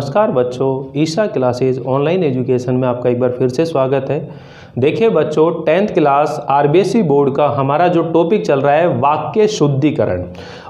नमस्कार बच्चों, Isha classes online education में आपका एक बार फिर से स्वागत है। देखिए बच्चों, 10th क्लास आरबीएसई बोर्ड का हमारा जो टॉपिक चल रहा है वाक्य शुद्धिकरण।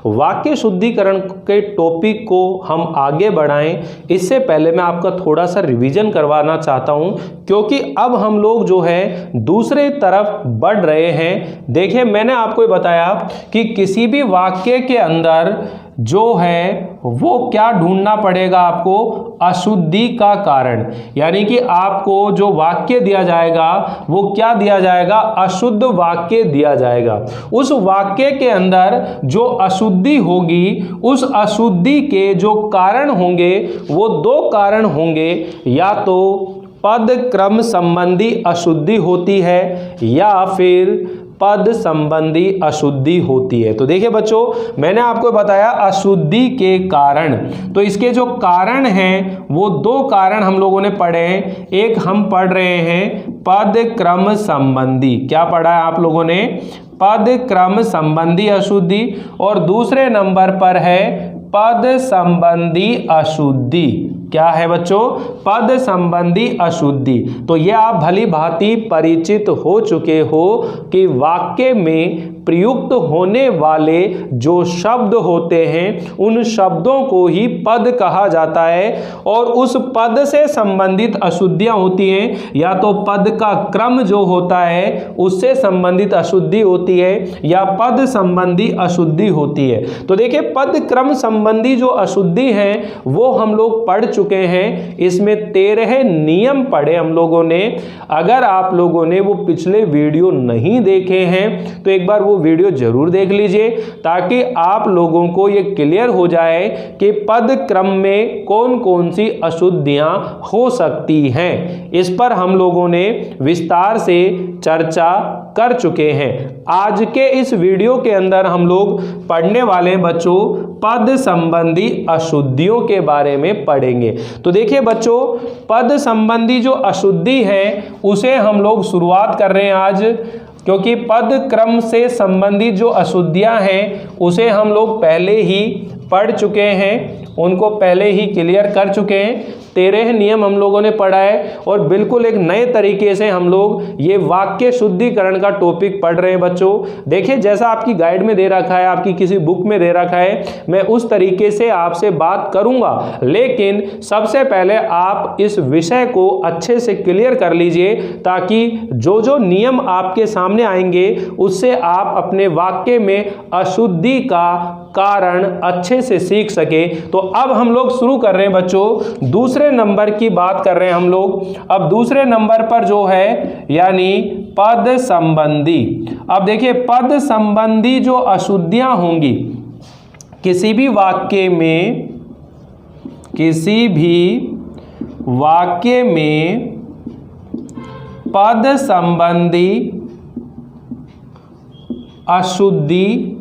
वाक्य शुद्धिकरण के टॉपिक को हम आगे बढ़ाएं, इससे पहले मैं आपका थोड़ा सा रिवीजन करवाना चाहता हूं, क्योंकि अब हम लोग जो है दूसरे तरफ बढ़ रहे हैं। देखिए, मैंने आपको बताया कि किसी भी वाक्य के अंदर जो है वो क्या ढूंढना पड़ेगा आपको, अशुद्धि का कारण। यानी कि आपको जो वाक्य दिया जाएगा वो क्या दिया जाएगा, अशुद्ध वाक्य दिया जाएगा। उस वाक्य के अंदर जो अशुद्धि होगी, उस अशुद्धि के जो कारण होंगे वो दो कारण होंगे, या तो पद क्रम संबंधी अशुद्धि होती है या फिर पद संबंधी अशुद्धि होती है। तो देखिए बच्चों, मैंने आपको बताया अशुद्धि के कारण, तो इसके जो कारण हैं वो दो कारण हम लोगों ने पढ़े हैं। एक हम पढ़ रहे हैं पद क्रम संबंधी, क्या पढ़ा है आप लोगों ने, पद क्रम संबंधी अशुद्धि, और दूसरे नंबर पर है पद संबंधी अशुद्धि। क्या है बच्चों, पद संबंधी अशुद्धि। तो ये आप भली भांति परिचित हो चुके हो कि वाक्य में प्रयुक्त होने वाले जो शब्द होते हैं उन शब्दों को ही पद कहा जाता है, और उस पद से संबंधित अशुद्धियां होती हैं, या तो पद का क्रम जो होता है उससे संबंधित अशुद्धि होती है या पद संबंधी अशुद्धि होती है। तो देखिए, पद क्रम संबंधी जो अशुद्धि है वो हम लोग पढ़ चुके हैं। इसमें 13 नियम पढ़े हम लोगों ने। अगर आप लोगों ने वो पिछले वीडियो नहीं देखे हैं तो एक बार वो वीडियो जरूर देख लीजिए, ताकि आप लोगों को ये क्लियर हो जाए कि पद क्रम में कौन कौन सी अशुद्धियां हो सकती हैं। इस पर हम लोगों ने विस्तार से चर्चा कर चुके हैं। आज के इस वीडियो के अंदर हम लोग पढ़ने वाले बच्चों पद संबंधी अशुद्धियों के बारे में पढ़ेंगे। तो देखिए बच्चों, पद संबंधी जो अशुद्धि है उसे हम लोग शुरुआत कर रहे हैं आज, क्योंकि पद क्रम से संबंधित जो अशुद्धियां हैं उसे हम लोग पहले ही पढ़ चुके हैं, उनको पहले ही क्लियर कर चुके हैं। 13 नियम हम लोगों ने पढ़ा है, और बिल्कुल एक नए तरीके से हम लोग ये वाक्य शुद्धिकरण का टॉपिक पढ़ रहे हैं बच्चों। देखिए, जैसा आपकी गाइड में दे रखा है, आपकी किसी बुक में दे रखा है, मैं उस तरीके से आपसे बात करूंगा। लेकिन सबसे पहले आप इस विषय को अच्छे से क्लियर कर लीजिए, ताकि जो जो नियम आपके सामने आएंगे उससे आप अपने वाक्य में अशुद्धि का कारण अच्छे से सीख सके। तो अब हम लोग शुरू कर रहे हैं बच्चों, दूसरे नंबर की बात कर रहे हैं हम लोग। अब दूसरे नंबर पर जो है यानी पद संबंधी। अब देखिए, पद संबंधी जो अशुद्धियां होंगी किसी भी वाक्य में, किसी भी वाक्य में पद संबंधी अशुद्धि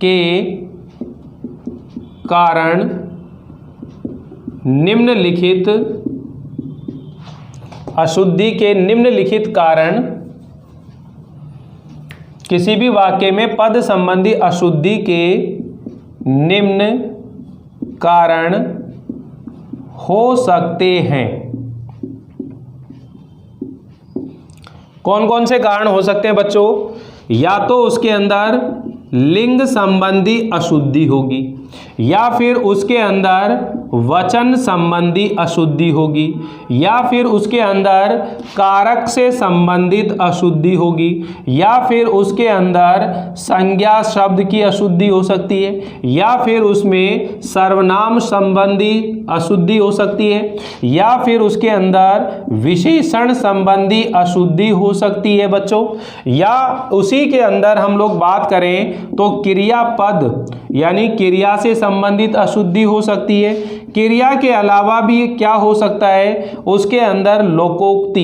के कारण निम्नलिखित, अशुद्धि के निम्नलिखित कारण, किसी भी वाक्य में पद संबंधी अशुद्धि के निम्न कारण हो सकते हैं। कौन कौन से कारण हो सकते हैं बच्चों? या तो उसके अंदर लिंग संबंधी अशुद्धि होगी, या फिर उसके अंदर वचन संबंधी अशुद्धि होगी, या फिर उसके अंदर कारक से संबंधित अशुद्धि होगी, या फिर उसके अंदर संज्ञा शब्द की अशुद्धि हो सकती है, या फिर उसमें सर्वनाम संबंधी अशुद्धि हो सकती है, या फिर उसके अंदर विशेषण संबंधी अशुद्धि हो सकती है बच्चों, या उसी के अंदर हम लोग बात करें तो क्रियापद यानी क्रिया से संबंधित अशुद्धि हो सकती है। क्रिया के अलावा भी क्या हो सकता है, उसके अंदर लोकोक्ति,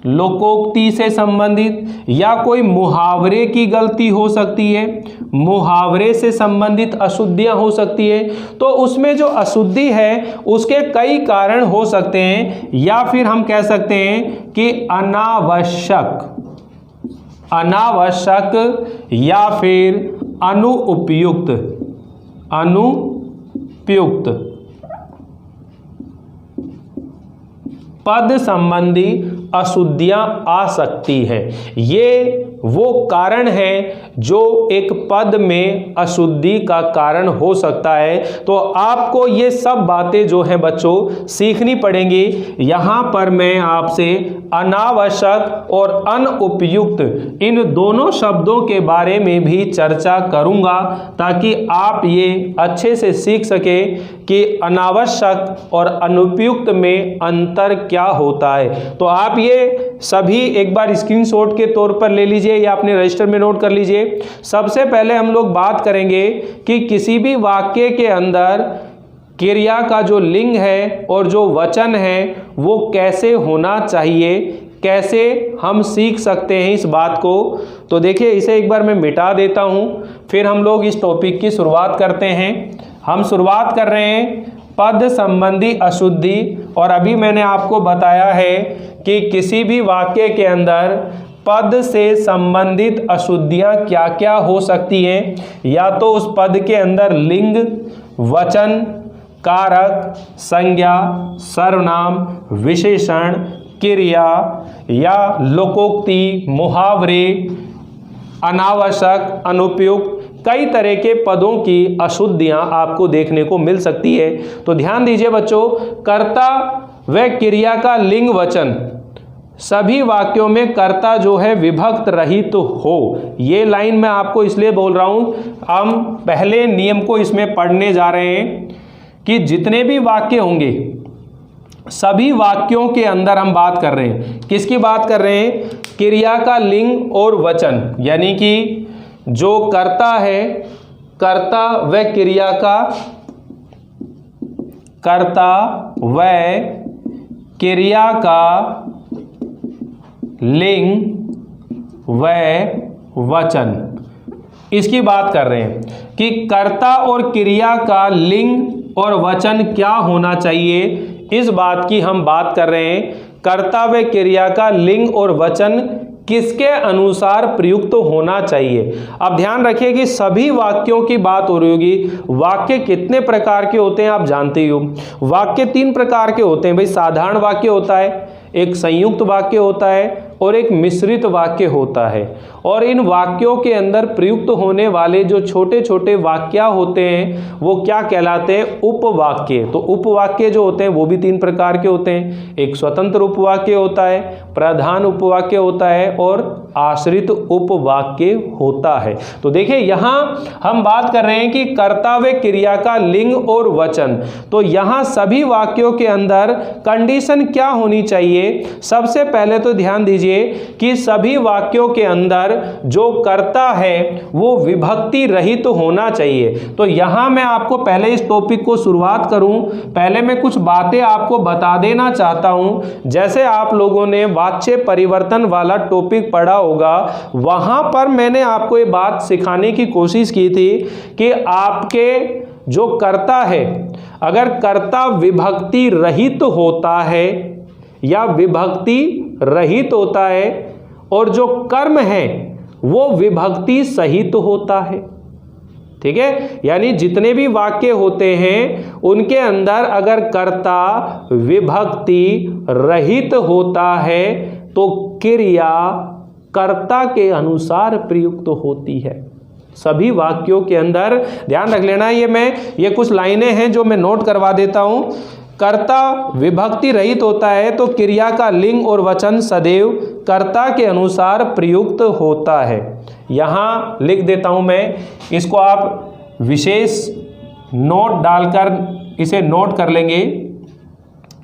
लोकोक्ति से संबंधित, या कोई मुहावरे की गलती हो सकती है, मुहावरे से संबंधित अशुद्धियां हो सकती है। तो उसमें जो अशुद्धि है उसके कई कारण हो सकते हैं, या फिर हम कह सकते हैं कि अनावश्यक, अनावश्यक या फिर अनुपयुक्त, अनुपयुक्त पद संबंधी अशुद्धियां आ सकती हैं। ये वो कारण है जो एक पद में अशुद्धि का कारण हो सकता है। तो आपको ये सब बातें जो हैं बच्चों सीखनी पड़ेंगी। यहाँ पर मैं आपसे अनावश्यक और अनुपयुक्त इन दोनों शब्दों के बारे में भी चर्चा करूँगा, ताकि आप ये अच्छे से सीख सके कि अनावश्यक और अनुपयुक्त में अंतर क्या होता है। तो आप ये सभी एक बार स्क्रीनशॉट के तौर पर ले लीजिए या अपने रजिस्टर में नोट कर लीजिए। सबसे पहले हम लोग बात करेंगे कि किसी भी वाक्य के अंदर क्रिया का जो लिंग है और जो वचन है वो कैसे होना चाहिए, कैसे हम सीख सकते हैं इस बात को। तो देखिए, इसे एक बार मैं मिटा देता हूँ, फिर हम लोग इस टॉपिक की शुरुआत करते हैं। हम शुरुआत कर रहे हैं पद संबंधी अशुद्धि, और अभी मैंने आपको बताया है कि किसी भी वाक्य के अंदर पद से संबंधित अशुद्धियां क्या क्या हो सकती हैं। या तो उस पद के अंदर लिंग, वचन, कारक, संज्ञा, सर्वनाम, विशेषण, क्रिया या लोकोक्ति, मुहावरे, अनावश्यक, अनुपयुक्त, कई तरह के पदों की अशुद्धियां आपको देखने को मिल सकती है। तो ध्यान दीजिए बच्चों, कर्ता व क्रिया का लिंग वचन सभी वाक्यों में कर्ता जो है विभक्त रहित हो। ये लाइन मैं आपको इसलिए बोल रहा हूं, हम पहले नियम को इसमें पढ़ने जा रहे हैं कि जितने भी वाक्य होंगे सभी वाक्यों के अंदर हम बात कर रहे हैं, किसकी बात कर रहे हैं, क्रिया का लिंग और वचन, यानी कि जो कर्ता है, कर्ता व क्रिया का, कर्ता व क्रिया का लिंग व वचन, इसकी बात कर रहे हैं कि कर्ता और क्रिया का लिंग और वचन क्या होना चाहिए, इस बात की हम बात कर रहे हैं। कर्ता व क्रिया का लिंग और वचन किसके अनुसार प्रयुक्त होना चाहिए। अब ध्यान रखिए कि सभी वाक्यों की बात हो रही होगी। वाक्य कितने प्रकार के होते हैं आप जानते ही हो। वाक्य 3 प्रकार के होते हैं भाई। साधारण वाक्य होता है, एक संयुक्त वाक्य होता है और एक मिश्रित वाक्य होता है। और इन वाक्यों के अंदर प्रयुक्त होने वाले जो छोटे छोटे वाक्य होते हैं वो क्या कहलाते हैं, उपवाक्य। तो उपवाक्य जो होते हैं वो भी 3 प्रकार के होते हैं। एक स्वतंत्र उपवाक्य होता है, प्रधान उपवाक्य होता है और आश्रित उपवाक्य होता है। तो देखिए, यहां हम बात कर रहे हैं कि कर्ता व क्रिया का लिंग और वचन। तो यहां सभी वाक्यों के अंदर कंडीशन क्या होनी चाहिए। सबसे पहले तो ध्यान दीजिए कि सभी वाक्यों के अंदर जो कर्ता है वो विभक्ति रहित तो होना चाहिए। तो यहां मैं आपको पहले इस टॉपिक को शुरुआत करूं, पहले मैं कुछ बातें आपको बता देना चाहता हूं। जैसे आप लोगों ने वाच्य परिवर्तन वाला टॉपिक पढ़ा होगा, वहां पर मैंने आपको ये बात सिखाने की कोशिश की थी कि आपके जो कर्ता है, अगर कर्ता विभक्ति रहित होता है या विभक्ति रहित होता है और जो कर्म है वो विभक्ति सहित होता है, ठीक है। यानी जितने भी वाक्य होते हैं उनके अंदर अगर कर्ता विभक्ति रहित होता है तो क्रिया कर्ता के अनुसार प्रयुक्त होती है। सभी वाक्यों के अंदर ध्यान रख लेना। ये कुछ लाइनें हैं जो मैं नोट करवा देता हूं। कर्ता विभक्ति रहित होता है तो क्रिया का लिंग और वचन सदैव कर्ता के अनुसार प्रयुक्त होता है। यहाँ लिख देता हूँ मैं, इसको आप विशेष नोट डालकर इसे नोट कर लेंगे।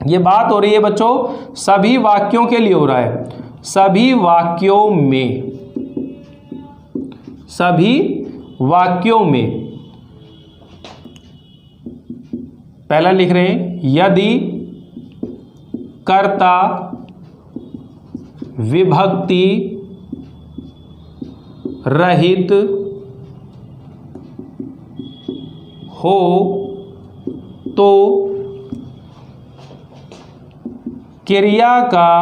ये बात हो रही है बच्चों सभी वाक्यों के लिए हो रहा है। सभी वाक्यों में पहला लिख रहे हैं, यदि कर्ता विभक्ति रहित हो तो क्रिया का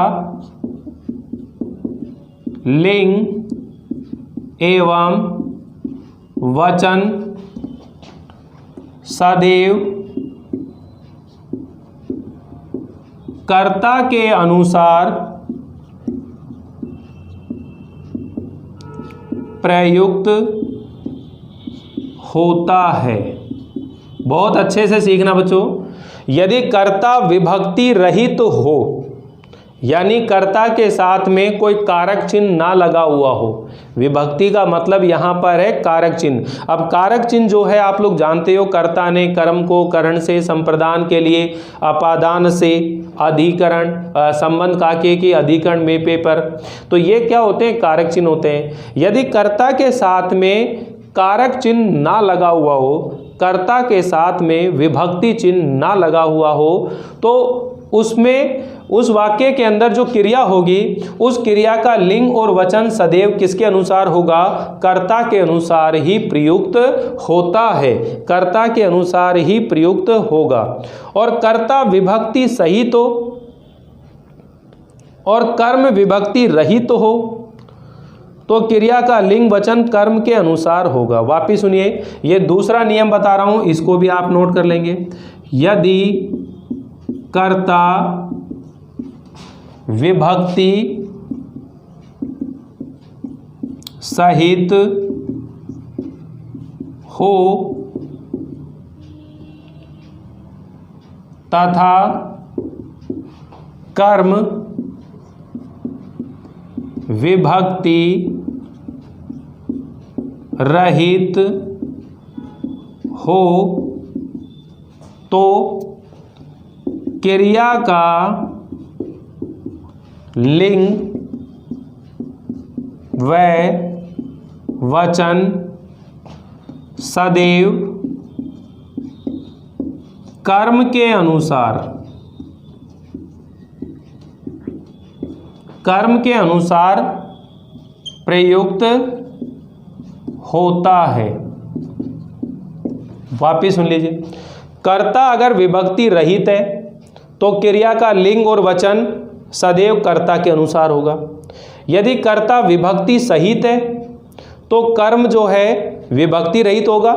लिंग एवं वचन सदैव कर्ता के अनुसार प्रयुक्त होता है। बहुत अच्छे से सीखना बच्चों। यदि कर्ता विभक्ति रहित हो, यानी कर्ता के साथ में कोई कारक चिन्ह ना लगा हुआ हो, विभक्ति का मतलब यहाँ पर है कारक चिन्ह। अब कारक चिन्ह जो है आप लोग जानते हो, कर्ता ने कर्म को करण से, संप्रदान के लिए अपादान से, अधिकरण संबंध काके की अधिकरण में पे पर, तो ये क्या होते हैं? कारक चिन्ह होते हैं। यदि कर्ता के साथ में कारक चिन्ह ना लगा हुआ हो, कर्ता के साथ में विभक्ति चिन्ह ना लगा हुआ हो, तो उसमें उस वाक्य के अंदर जो क्रिया होगी, उस क्रिया का लिंग और वचन सदैव किसके अनुसार होगा? कर्ता के अनुसार ही प्रयुक्त होता है, कर्ता के अनुसार ही प्रयुक्त होगा। और कर्ता विभक्ति सहित हो और कर्म विभक्ति रहित हो तो क्रिया का लिंग वचन कर्म के अनुसार होगा। वापिस सुनिए, ये दूसरा नियम बता रहा हूं, इसको भी आप नोट कर लेंगे। यदि कर्ता विभक्ति सहित हो तथा कर्म विभक्ति रहित हो तो क्रिया का लिंग व वचन सदैव कर्म के अनुसार प्रयुक्त होता है। वापिस सुन लीजिए, कर्ता अगर विभक्ति रहित है तो क्रिया का लिंग और वचन सदैव कर्ता के अनुसार होगा। यदि कर्ता विभक्ति सहित है तो कर्म जो है विभक्ति रहित होगा,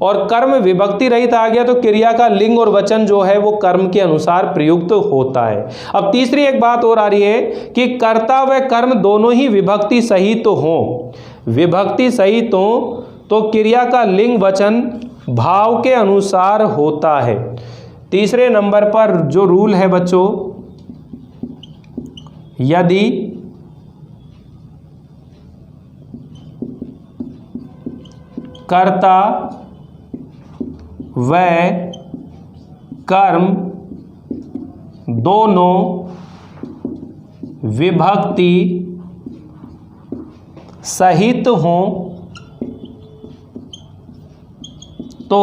और कर्म विभक्ति रहित आ गया तो क्रिया का लिंग और वचन जो है वो कर्म के अनुसार प्रयुक्त होता है। अब तीसरी एक बात और आ रही है कि कर्ता व कर्म दोनों ही विभक्ति सहित हों, विभक्ति सहित हों तो क्रिया का लिंग वचन भाव के अनुसार होता है। तीसरे नंबर पर जो रूल है बच्चों, यदि कर्ता व कर्म दोनों विभक्ति सहित हों तो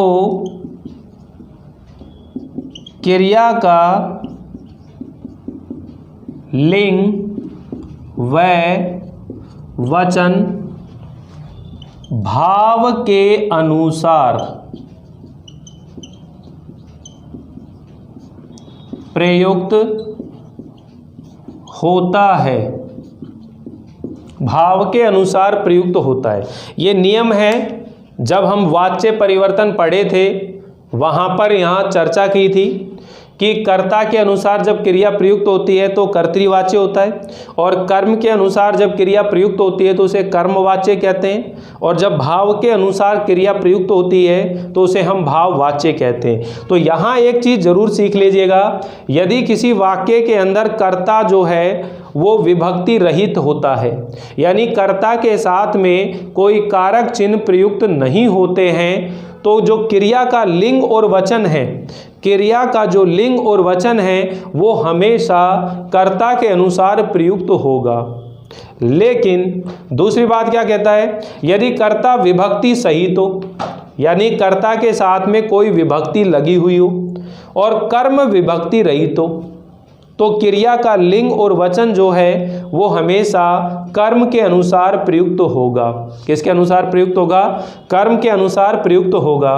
क्रिया का लिंग व वचन भाव के अनुसार प्रयुक्त होता है, भाव के अनुसार प्रयुक्त होता है। ये नियम है, जब हम वाच्य परिवर्तन पढ़े थे वहाँ पर यहाँ चर्चा की थी कि कर्ता के अनुसार जब क्रिया प्रयुक्त होती है तो कर्तृवाच्य होता है, और कर्म के अनुसार जब क्रिया प्रयुक्त होती है तो उसे कर्मवाच्य कहते हैं, और जब भाव के अनुसार क्रिया प्रयुक्त होती है तो उसे हम भाववाच्य कहते हैं। तो यहाँ एक चीज़ जरूर सीख लीजिएगा, यदि किसी वाक्य के अंदर कर्ता जो है वो विभक्ति रहित होता है, यानी कर्ता के साथ में कोई कारक चिन्ह प्रयुक्त नहीं होते हैं, तो जो क्रिया का लिंग और वचन है, क्रिया का जो लिंग और वचन है वो हमेशा कर्ता के अनुसार प्रयुक्त होगा। लेकिन दूसरी बात क्या कहता है, यदि कर्ता विभक्ति सहित हो, यानी कर्ता के साथ में कोई विभक्ति लगी हुई हो, और कर्म विभक्ति रहित हो, तो क्रिया का लिंग और वचन जो है वो हमेशा कर्म के अनुसार प्रयुक्त होगा। किसके अनुसार प्रयुक्त होगा? कर्म के अनुसार प्रयुक्त होगा।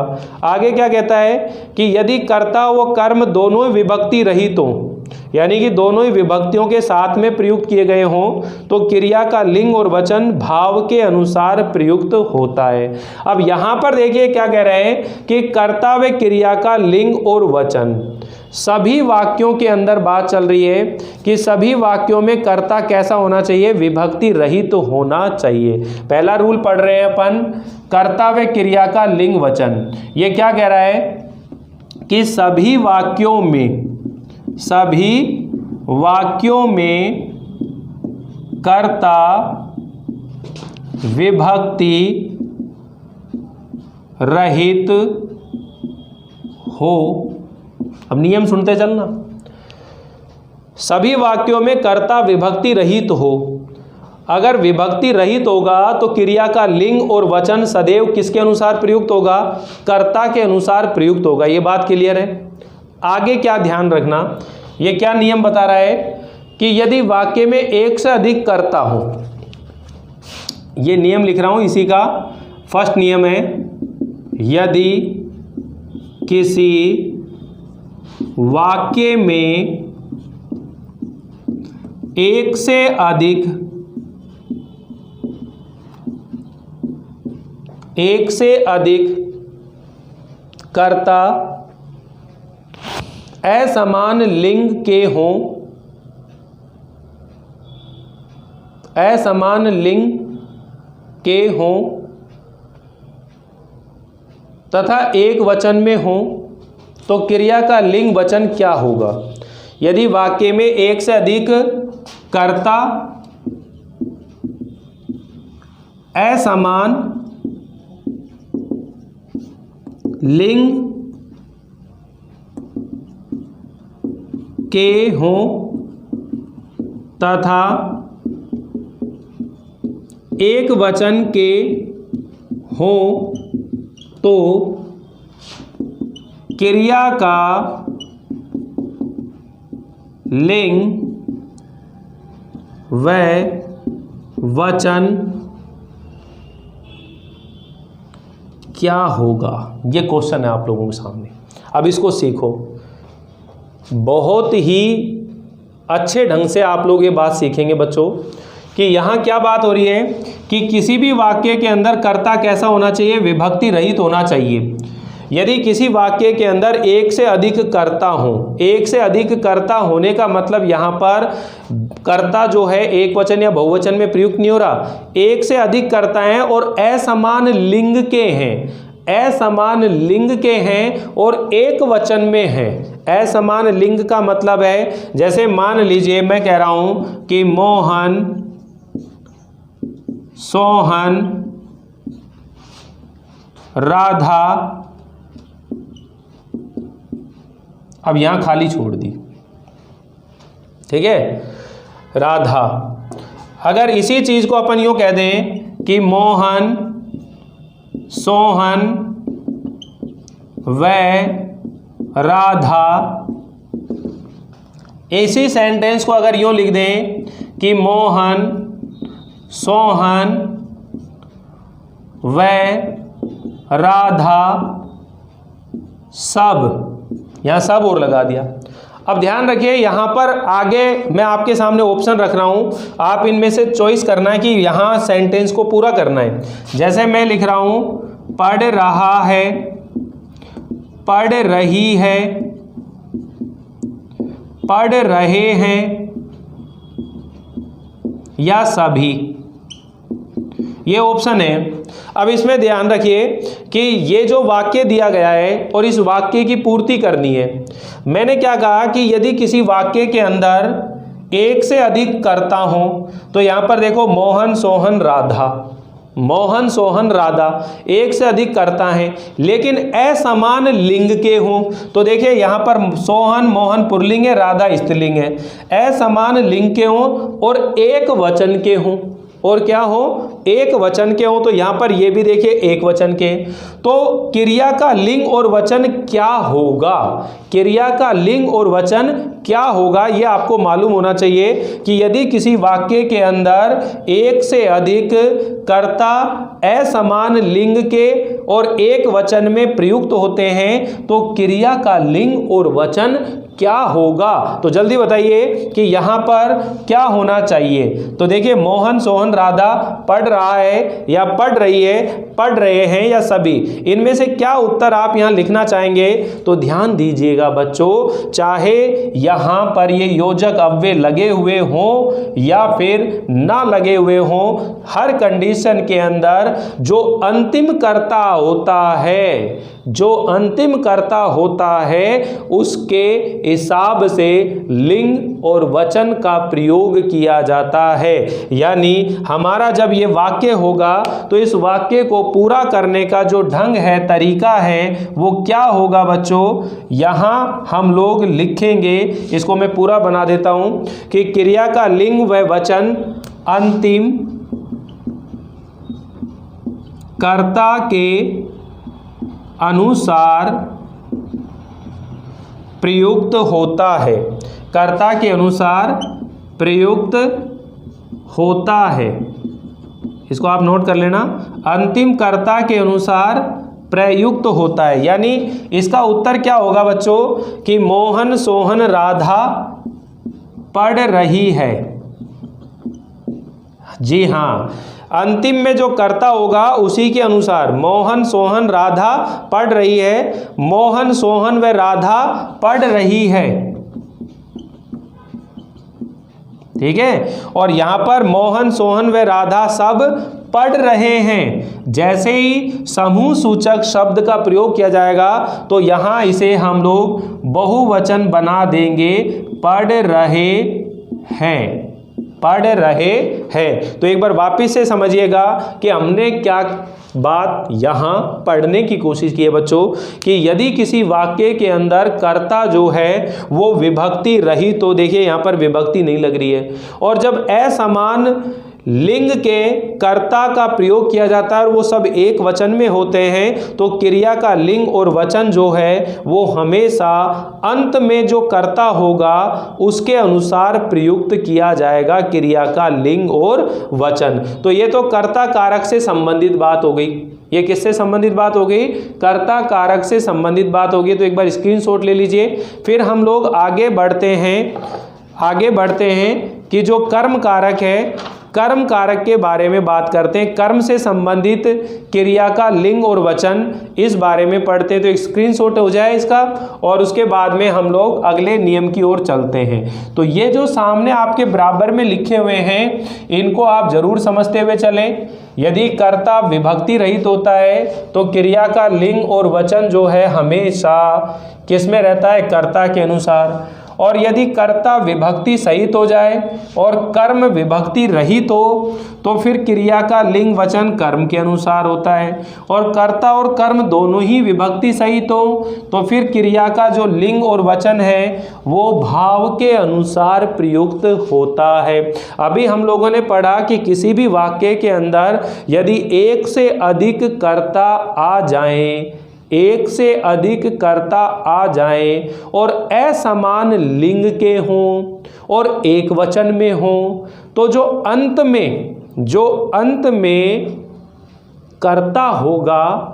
आगे क्या कहता है कि यदि कर्ता व कर्म दोनों विभक्ति रहित हो, यानी कि दोनों ही विभक्तियों के साथ में प्रयुक्त किए गए हों तो क्रिया का लिंग और वचन भाव के अनुसार प्रयुक्त होता है। अब यहां पर देखिए क्या कह रहे हैं कि कर्ता व क्रिया का लिंग और वचन, सभी वाक्यों के अंदर बात चल रही है कि सभी वाक्यों में कर्ता कैसा होना चाहिए, विभक्ति रहित तो होना चाहिए। पहला रूल पढ़ रहे हैं अपन, कर्ता व क्रिया का लिंग वचन। ये क्या कह रहा है कि सभी वाक्यों में कर्ता विभक्ति रहित हो। अब नियम सुनते चलना, सभी वाक्यों में कर्ता विभक्ति रहित हो। अगर विभक्ति रहित होगा तो क्रिया का लिंग और वचन सदैव किसके अनुसार प्रयुक्त होगा, कर्ता के अनुसार प्रयुक्त होगा। ये बात क्लियर है। आगे क्या ध्यान रखना, ये क्या नियम बता रहा है कि यदि वाक्य में एक से अधिक कर्ता हो, ये नियम लिख रहा हूं, इसी का फर्स्ट नियम है, यदि किसी वाक्य में एक से अधिक कर्ता असमान लिंग के हों तथा एक वचन में हों तो क्रिया का लिंग वचन क्या होगा। यदि वाक्य में एक से अधिक कर्ता असमान लिंग के हों तथा एक वचन के हों तो क्रिया का लिंग व वचन क्या होगा। ये क्वेश्चन है आप लोगों के सामने। अब इसको सीखो, बहुत ही अच्छे ढंग से आप लोग ये बात सीखेंगे बच्चों कि यहाँ क्या बात हो रही है कि किसी भी वाक्य के अंदर कर्ता कैसा होना चाहिए, विभक्ति रहित होना चाहिए। यदि किसी वाक्य के अंदर एक से अधिक कर्ता हो, एक से अधिक कर्ता होने का मतलब यहाँ पर कर्ता जो है एक वचन या बहुवचन में प्रयुक्त नहीं हो रहा, एक से अधिक कर्ता हैं और असमान लिंग के हैं और एक वचन में हैं। असमान लिंग का मतलब है, जैसे मान लीजिए मैं कह रहा हूं कि मोहन, सोहन, राधा, अब यहां खाली छोड़ दी, ठीक है, राधा। अगर इसी चीज को अपन यूं कह दें कि मोहन, सोहन व राधा, इसी सेंटेंस को अगर यूं लिख दें कि मोहन, सोहन व राधा सब, यहां सब और लगा दिया। अब ध्यान रखिए यहां पर आगे मैं आपके सामने ऑप्शन रख रहा हूं, आप इनमें से चॉइस करना है कि यहां सेंटेंस को पूरा करना है। जैसे मैं लिख रहा हूं पढ़ रहा है, पढ़ रही है, पढ़ रहे हैं या सभी, ये ऑप्शन है। अब इसमें ध्यान रखिए कि ये जो वाक्य दिया गया है और इस वाक्य की पूर्ति करनी है। मैंने क्या कहा कि यदि किसी वाक्य के अंदर एक से अधिक कर्ता हो तो यहां पर देखो मोहन, सोहन, राधा, मोहन, सोहन, राधा एक से अधिक कर्ता हैं लेकिन असमान लिंग के हों तो देखिए यहां पर सोहन, मोहन पुल्लिंग है, राधा स्त्रीलिंग है। असमान लिंग के हों और एक वचन के हों, और क्या हो, एक वचन के हो, तो यहां पर ये भी देखिए एक वचन के। तो क्रिया का लिंग और वचन क्या होगा, क्रिया का लिंग और वचन क्या होगा ये आपको मालूम होना चाहिए कि यदि किसी वाक्य के अंदर एक से अधिक कर्ता असमान लिंग के और एक वचन में प्रयुक्त होते हैं तो क्रिया का लिंग और वचन क्या होगा? तो जल्दी बताइए कि यहां पर क्या होना चाहिए। तो देखिए, मोहन, सोहन, राधा पढ़ रहा है या पढ़ रही है, पढ़ रहे हैं या सभी, इनमें से क्या उत्तर आप यहां लिखना चाहेंगे? तो ध्यान दीजिएगा बच्चों, चाहे यहां पर ये योजक अव्यय लगे हुए हों या फिर ना लगे हुए हों, हर कंडीशन के अंदर जो अंतिम कर्ता होता है, जो अंतिम कर्ता होता है, उसके हिसाब से लिंग और वचन का प्रयोग किया जाता है। यानी हमारा जब ये वाक्य होगा तो इस वाक्य को पूरा करने का जो ढंग है, तरीका है, वो क्या होगा बच्चों? यहां हम लोग लिखेंगे, इसको मैं पूरा बना देता हूं कि क्रिया का लिंग व वचन अंतिम कर्ता के अनुसार प्रयुक्त होता है। कर्ता के अनुसार प्रयुक्त होता है, इसको आप नोट कर लेना। अंतिम कर्ता के अनुसार प्रयुक्त होता है, यानी इसका उत्तर क्या होगा बच्चों कि मोहन, सोहन, राधा पढ़ रही है। जी हाँ, अंतिम में जो कर्ता होगा उसी के अनुसार मोहन, सोहन, राधा पढ़ रही है। मोहन, सोहन व राधा पढ़ रही है, ठीक है। और यहां पर मोहन, सोहन व राधा सब पढ़ रहे हैं। जैसे ही समूह सूचक शब्द का प्रयोग किया जाएगा तो यहां इसे हम लोग बहुवचन बना देंगे, पढ़ रहे हैं, पढ़ रहे हैं। तो एक बार वापिस से समझिएगा कि हमने क्या बात यहां पढ़ने की कोशिश की है बच्चों, कि यदि किसी वाक्य के अंदर कर्ता जो है वो विभक्ति रही, तो देखिए यहां पर विभक्ति नहीं लग रही है, और जब असमान लिंग के कर्ता का प्रयोग किया जाता है और वो सब एक वचन में होते हैं, तो क्रिया का लिंग और वचन जो है वो हमेशा अंत में जो कर्ता होगा उसके अनुसार प्रयुक्त किया जाएगा, क्रिया का लिंग और वचन। तो ये तो कर्ता कारक से संबंधित बात हो गई। ये किससे संबंधित बात हो गई? कर्ता कारक से संबंधित बात होगी। तो एक बार स्क्रीनशॉट ले लीजिए। फिर हम लोग आगे बढ़ते हैं कि जो कर्म कारक है, कर्म कारक के बारे में बात करते हैं। कर्म से संबंधित क्रिया का लिंग और वचन, इस बारे में पढ़ते हैं। तो एक स्क्रीनशॉट हो जाए इसका, और उसके बाद में हम लोग अगले नियम की ओर चलते हैं। तो ये जो सामने आपके बराबर में लिखे हुए हैं, इनको आप जरूर समझते हुए चलें। यदि कर्ता विभक्ति रहित होता है तो क्रिया का लिंग और वचन जो है हमेशा किस में रहता है? कर्ता के अनुसार। और यदि कर्ता विभक्ति सहित हो जाए और कर्म विभक्ति रहित हो तो फिर क्रिया का लिंग वचन कर्म के अनुसार होता है। और कर्ता और कर्म दोनों ही विभक्ति सहित हो तो फिर क्रिया का जो लिंग और वचन है वो भाव के अनुसार प्रयुक्त होता है। अभी हम लोगों ने पढ़ा कि किसी भी वाक्य के अंदर यदि एक से अधिक कर्ता आ जाएं, एक से अधिक कर्ता आ जाएं और असमान लिंग के हों और एक वचन में हों, तो जो अंत में कर्ता होगा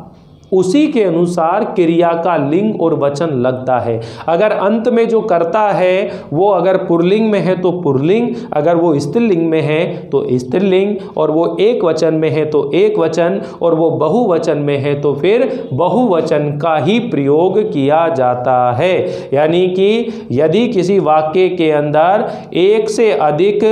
उसी के अनुसार क्रिया का लिंग और वचन लगता है। अगर अंत में जो कर्ता है वो अगर पुल्लिंग में है तो पुल्लिंग, अगर वो स्त्रीलिंग में है तो स्त्रीलिंग, और वो एक वचन में है तो एक वचन, और वो बहुवचन में है तो फिर बहुवचन का ही प्रयोग किया जाता है। यानी कि यदि किसी वाक्य के अंदर एक से अधिक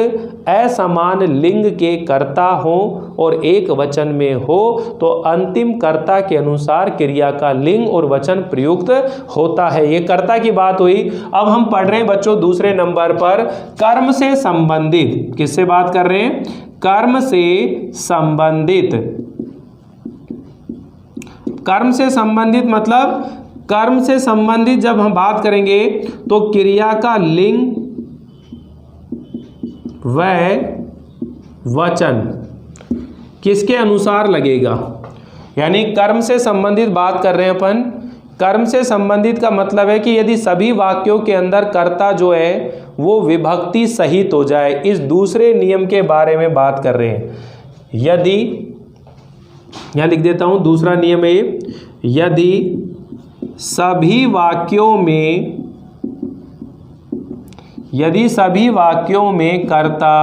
असमान लिंग के कर्ता हो और एक वचन में हो तो अंतिम कर्ता के अनुसार क्रिया का लिंग और वचन प्रयुक्त होता है। ये कर्ता की बात हुई। अब हम पढ़ रहे हैं बच्चों दूसरे नंबर पर कर्म से संबंधित। किससे बात कर रहे हैं? कर्म से संबंधित। कर्म से संबंधित मतलब कर्म से संबंधित जब हम बात करेंगे तो क्रिया का लिंग व वचन किसके अनुसार लगेगा? यानी कर्म से संबंधित बात कर रहे हैं अपन। कर्म से संबंधित का मतलब है कि यदि सभी वाक्यों के अंदर कर्ता जो है वो विभक्ति सहित हो जाए। इस दूसरे नियम के बारे में बात कर रहे हैं। यदि, यहां लिख देता हूं, दूसरा नियम है यदि सभी वाक्यों में यदि सभी वाक्यों में कर्ता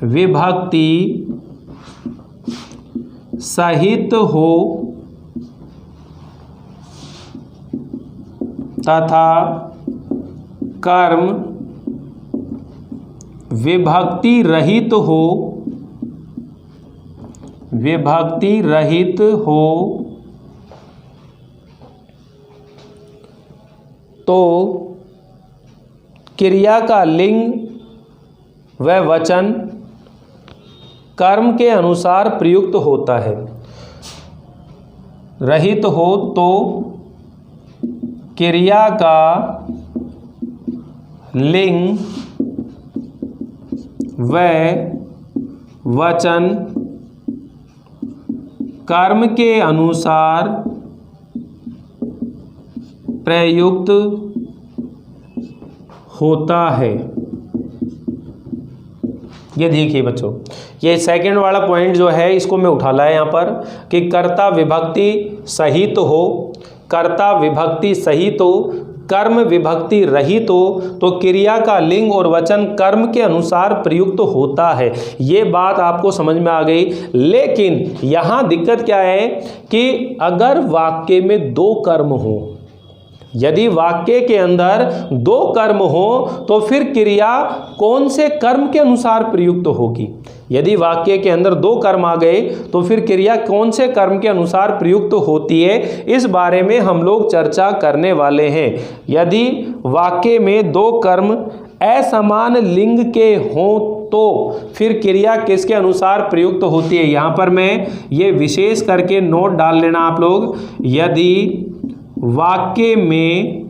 विभक्ति सहित हो तथा कर्म विभक्ति रहित हो तो क्रिया का लिंग व वचन कर्म के अनुसार प्रयुक्त होता है। रहित हो तो क्रिया का लिंग व वचन कर्म के अनुसार प्रयुक्त होता है। ये देखिए बच्चों, ये सेकंड वाला पॉइंट जो है इसको मैं उठा लाया यहाँ पर कि कर्ता विभक्ति सहित हो, कर्ता विभक्ति सहित हो, कर्म विभक्ति रहित हो तो क्रिया का लिंग और वचन कर्म के अनुसार प्रयुक्त होता है। ये बात आपको समझ में आ गई। लेकिन यहाँ दिक्कत क्या है कि अगर वाक्य में दो कर्म हो, यदि वाक्य के अंदर दो कर्म हो तो फिर क्रिया कौन से कर्म के अनुसार प्रयुक्त होगी। यदि वाक्य के अंदर दो कर्म आ गए तो फिर क्रिया कौन से कर्म के अनुसार प्रयुक्त होती है, इस बारे में हम लोग चर्चा करने वाले हैं। यदि वाक्य में दो कर्म असमान लिंग के हों तो फिर क्रिया किसके अनुसार प्रयुक्त होती है। यहाँ पर मैं ये विशेष करके नोट डाल लेना आप लोग। यदि वाक्य में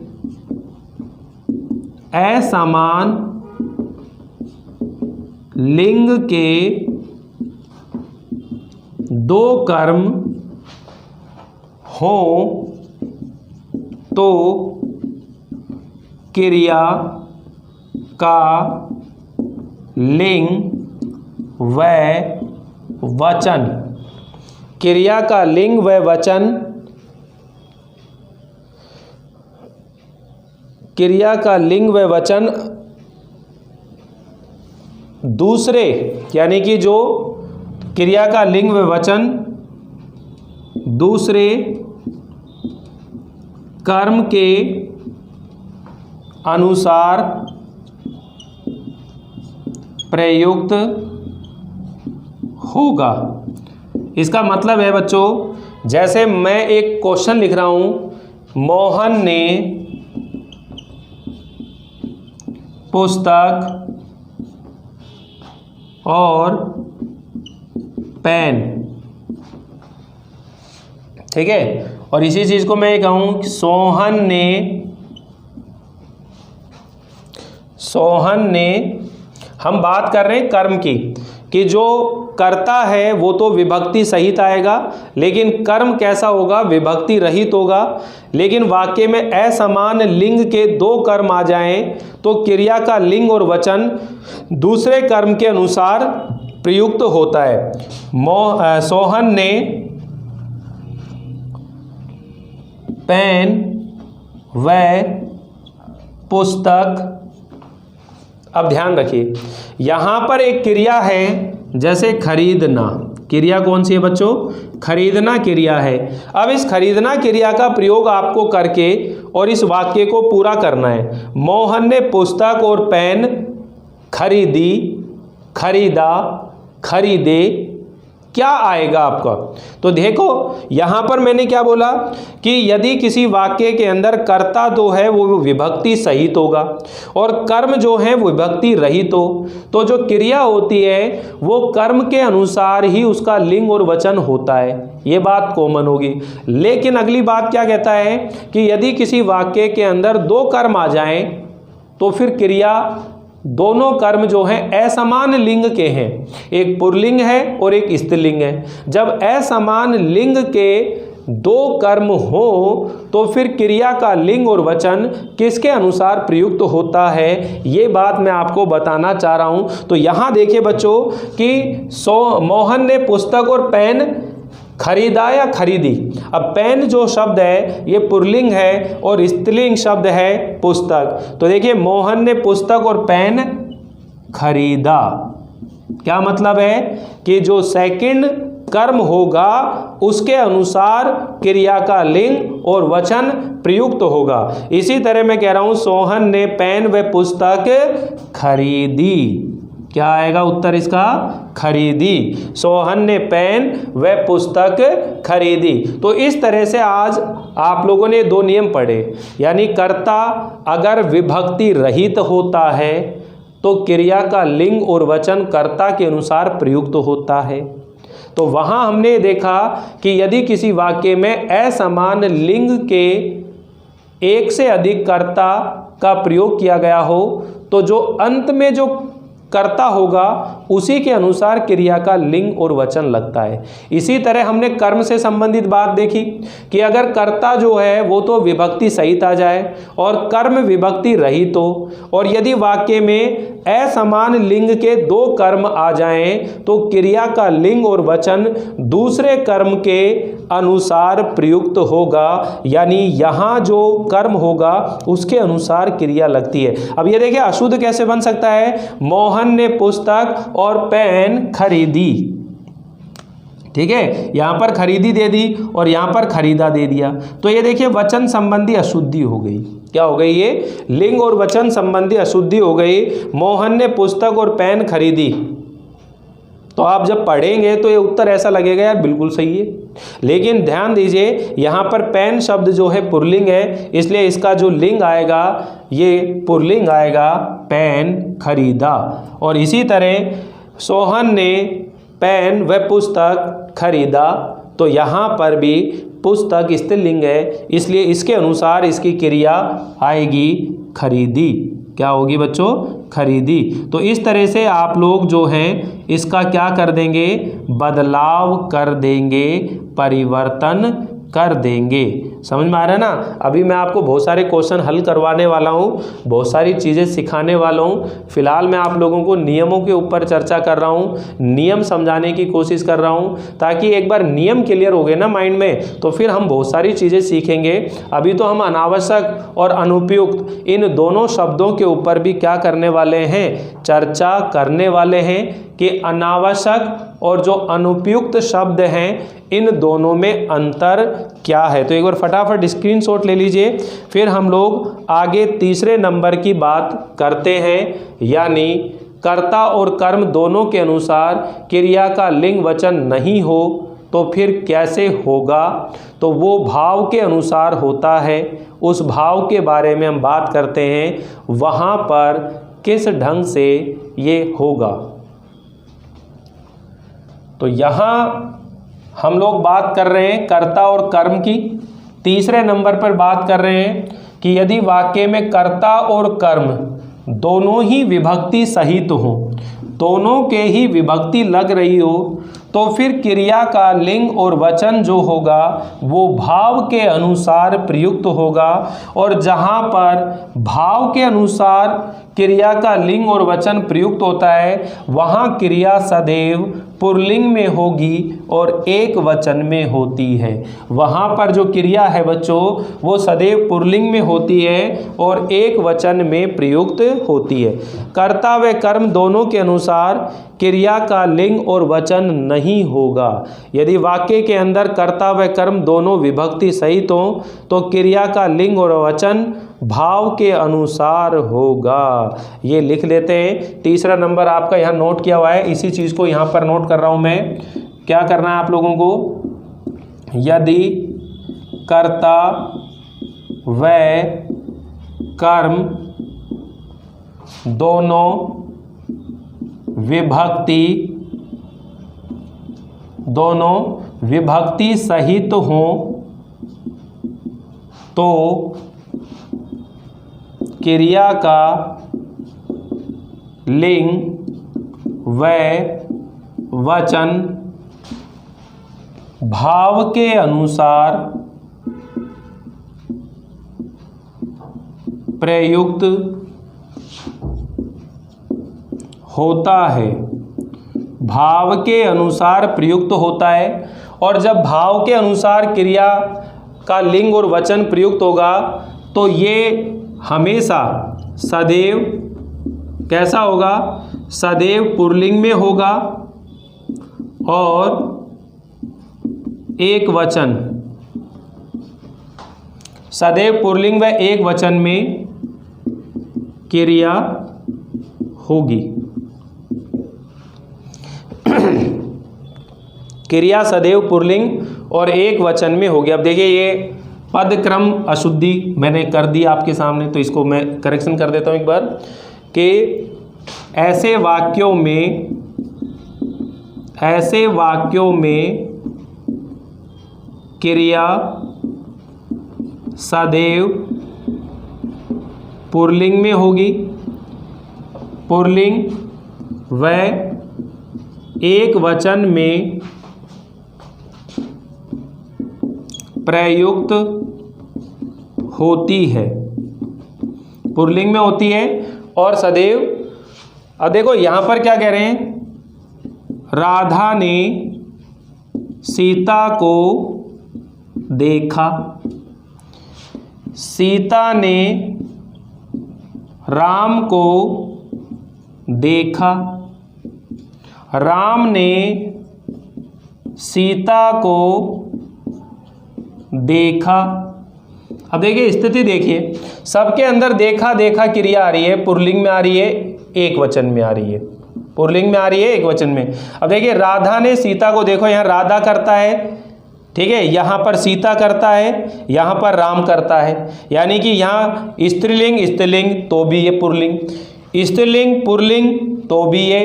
असमान लिंग के दो कर्म हो तो क्रिया का लिंग व वचन, क्रिया का लिंग व वचन, क्रिया का लिंग व वचन दूसरे, यानी कि जो क्रिया का लिंग व वचन दूसरे कर्म के अनुसार प्रयुक्त होगा। इसका मतलब है बच्चों, जैसे मैं एक क्वेश्चन लिख रहा हूं, मोहन ने पुस्तक और पेन, ठीक है, और इसी चीज को मैं कहूं कि सोहन ने हम बात कर रहे हैं कर्म की, कि जो कर्ता है वो तो विभक्ति सहित आएगा, लेकिन कर्म कैसा होगा, विभक्ति रहित होगा। लेकिन वाक्य में असमान लिंग के दो कर्म आ जाएं तो क्रिया का लिंग और वचन दूसरे कर्म के अनुसार प्रयुक्त होता है। सोहन ने पेन व पुस्तक, अब ध्यान रखिए यहां पर एक क्रिया है, जैसे खरीदना, क्रिया कौन सी है बच्चों, खरीदना क्रिया है। अब इस खरीदना क्रिया का प्रयोग आपको करके और इस वाक्य को पूरा करना है। मोहन ने पुस्तक और पेन खरीदी, खरीदा, खरीदे, क्या आएगा आपका। तो देखो यहां पर मैंने क्या बोला कि यदि किसी वाक्य के अंदर कर्ता तो है वो विभक्ति सहित होगा और कर्म जो है वो विभक्ति रहित हो, तो जो क्रिया होती है वो कर्म के अनुसार ही उसका लिंग और वचन होता है। ये बात कॉमन होगी। लेकिन अगली बात क्या कहता है कि यदि किसी वाक्य के अंदर दो कर्म आ जाएं तो फिर क्रिया दोनों कर्म जो हैं असमान लिंग के हैं, एक पुल्लिंग है और एक स्त्रीलिंग है। जब असमान लिंग के दो कर्म हो तो फिर क्रिया का लिंग और वचन किसके अनुसार प्रयुक्त होता है, ये बात मैं आपको बताना चाह रहा हूं। तो यहां देखिए बच्चों कि मोहन ने पुस्तक और पेन खरीदा या खरीदी। अब पेन जो शब्द है ये पुल्लिंग है और स्त्रीलिंग शब्द है पुस्तक। तो देखिए मोहन ने पुस्तक और पेन खरीदा। क्या मतलब है कि जो सेकंड कर्म होगा उसके अनुसार क्रिया का लिंग और वचन प्रयुक्त होगा। इसी तरह मैं कह रहा हूं सोहन ने पेन व पुस्तक खरीदी। क्या आएगा उत्तर इसका? खरीदी। सोहन ने पेन व पुस्तक खरीदी। तो इस तरह से आज आप लोगों ने दो नियम पढ़े, यानी कर्ता अगर विभक्ति रहित होता है तो क्रिया का लिंग और वचन कर्ता के अनुसार प्रयुक्त होता है। तो वहां हमने देखा कि यदि किसी वाक्य में असमान लिंग के एक से अधिक कर्ता का प्रयोग किया गया हो तो जो अंत में जो कर्ता होगा उसी के अनुसार क्रिया का लिंग और वचन लगता है। इसी तरह हमने कर्म से संबंधित बात देखी कि अगर कर्ता जो है वो तो विभक्ति सहित आ जाए और कर्म विभक्ति रहित हो, और यदि वाक्य में असमान लिंग के दो कर्म आ जाएं तो क्रिया का लिंग और वचन दूसरे कर्म के अनुसार प्रयुक्त होगा, यानी यहाँ जो कर्म होगा उसके अनुसार क्रिया लगती है। अब ये देखिए अशुद्ध कैसे बन सकता है? मोहन ने पुस्तक और पेन खरीदी। ठीक है, यहां पर खरीदी दे दी और यहां पर खरीदा दे दिया। तो ये देखिए वचन संबंधी अशुद्धि हो गई। क्या हो गई? ये लिंग और वचन संबंधी अशुद्धि हो गई। मोहन ने पुस्तक और पेन खरीदी। तो आप जब पढ़ेंगे तो ये उत्तर ऐसा लगेगा यार बिल्कुल सही है, लेकिन ध्यान दीजिए यहाँ पर पेन शब्द जो है पुल्लिंग है, इसलिए इसका जो लिंग आएगा ये पुल्लिंग आएगा, पेन खरीदा। और इसी तरह सोहन ने पेन व पुस्तक खरीदा, तो यहाँ पर भी पुस्तक स्त्रीलिंग है, इसलिए इसके अनुसार इसकी क्रिया आएगी खरीदी। क्या होगी बच्चों? खरीदी। तो इस तरह से आप लोग जो हैं इसका क्या कर देंगे? बदलाव कर देंगे, परिवर्तन कर देंगे। समझ में आ रहा है ना? अभी मैं आपको बहुत सारे क्वेश्चन हल करवाने वाला हूँ, बहुत सारी चीज़ें सिखाने वाला हूँ। फिलहाल मैं आप लोगों को नियमों के ऊपर चर्चा कर रहा हूँ, नियम समझाने की कोशिश कर रहा हूँ, ताकि एक बार नियम क्लियर हो गए ना माइंड में तो फिर हम बहुत सारी चीज़ें सीखेंगे। अभी तो हम अनावश्यक और अनुपयुक्त इन दोनों शब्दों के ऊपर भी क्या करने वाले हैं? चर्चा करने वाले हैं कि अनावश्यक और जो अनुपयुक्त शब्द हैं इन दोनों में अंतर क्या है। तो एक बार फटाफट स्क्रीनशॉट ले लीजिए, फिर हम लोग आगे तीसरे नंबर की बात करते हैं, यानी कर्ता और कर्म दोनों के अनुसार क्रिया का लिंग वचन नहीं हो तो फिर कैसे होगा? तो वो भाव के अनुसार होता है, उस भाव के बारे में हम बात करते हैं, वहाँ पर किस ढंग से ये होगा। तो यहाँ हम लोग बात कर रहे हैं कर्ता और कर्म की। तीसरे नंबर पर बात कर रहे हैं कि यदि वाक्य में कर्ता और कर्म दोनों ही विभक्ति सहित हो, दोनों के ही विभक्ति लग रही हो, तो फिर क्रिया का लिंग और वचन जो होगा वो भाव के अनुसार प्रयुक्त होगा। और जहाँ पर भाव के अनुसार क्रिया का लिंग और वचन प्रयुक्त होता है वहाँ क्रिया सदैव पुल्लिंग में होगी और एक वचन में होती है। वहाँ पर जो क्रिया है बच्चों वो सदैव पुल्लिंग में होती है और एक वचन में प्रयुक्त होती है। कर्ता व कर्म दोनों के अनुसार क्रिया का लिंग और वचन नहीं होगा। यदि वाक्य के अंदर कर्ता व कर्म दोनों विभक्ति सहित हो तो क्रिया का लिंग और वचन भाव के अनुसार होगा। ये लिख लेते हैं। तीसरा नंबर आपका यहाँ नोट किया हुआ है, इसी चीज़ को यहाँ पर नोट कर रहा हूँ मैं। क्या करना है आप लोगों को? यदि कर्ता व कर्म दोनों विभक्ति सहित हों तो क्रिया का लिंग व वचन भाव के अनुसार प्रयुक्त होता है। भाव के अनुसार प्रयुक्त होता है और जब भाव के अनुसार क्रिया का लिंग और वचन प्रयुक्त होगा तो ये हमेशा सदैव कैसा होगा, सदैव पुल्लिंग में होगा और एक वचन, सदैव पुल्लिंग व एक वचन में क्रिया होगी। क्रिया सदैव पुल्लिंग और एक वचन में होगी। अब देखिए ये पद क्रम अशुद्धि मैंने कर दी आपके सामने, तो इसको मैं करेक्शन कर देता हूं एक बार कि ऐसे वाक्यों में क्रिया सदैव पुल्लिंग में होगी, पुल्लिंग व एक वचन में प्रयुक्त होती है, पुल्लिंग में होती है और सदैव। अब देखो यहां पर क्या कह रहे हैं, राधा ने सीता को देखा, सीता ने राम को देखा, राम ने सीता को देखा। अब देखिए स्थिति देखिए, सबके अंदर देखा देखा क्रिया आ रही है, पुल्लिंग में आ रही है, एक वचन में आ रही है, पुल्लिंग में आ रही है, एक वचन में। अब देखिए राधा ने सीता को, देखो यहाँ राधा करता है, ठीक है, यहाँ पर सीता करता है, यहाँ पर राम करता है, यानी कि यहाँ स्त्रीलिंग स्त्रीलिंग तो भी ये पुल्लिंग, स्त्रीलिंग पुल्लिंग तो भी ये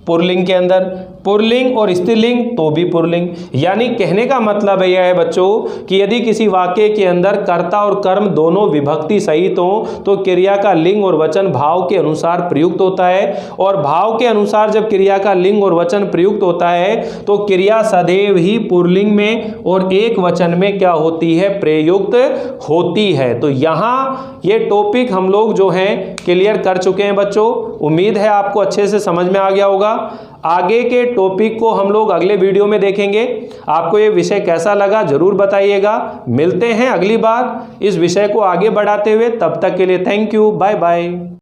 पुल्लिंग के अंदर, पुल्लिंग और स्त्रीलिंग तो भी पुल्लिंग। यानी कहने का मतलब यह है बच्चों कि यदि किसी वाक्य के अंदर कर्ता और कर्म दोनों विभक्ति सहित हो तो क्रिया का लिंग और वचन भाव के अनुसार प्रयुक्त होता है, और भाव के अनुसार जब क्रिया का लिंग और वचन प्रयुक्त होता है तो क्रिया सदैव ही पुल्लिंग में और एक वचन में क्या होती है, प्रयुक्त होती है। तो यहाँ ये टॉपिक हम लोग जो हैं क्लियर कर चुके हैं बच्चों, उम्मीद है आपको अच्छे से समझ में आ गया होगा। आगे के टॉपिक को हम लोग अगले वीडियो में देखेंगे। आपको ये विषय कैसा लगा जरूर बताइएगा। मिलते हैं अगली बार इस विषय को आगे बढ़ाते हुए, तब तक के लिए थैंक यू, बाय बाय।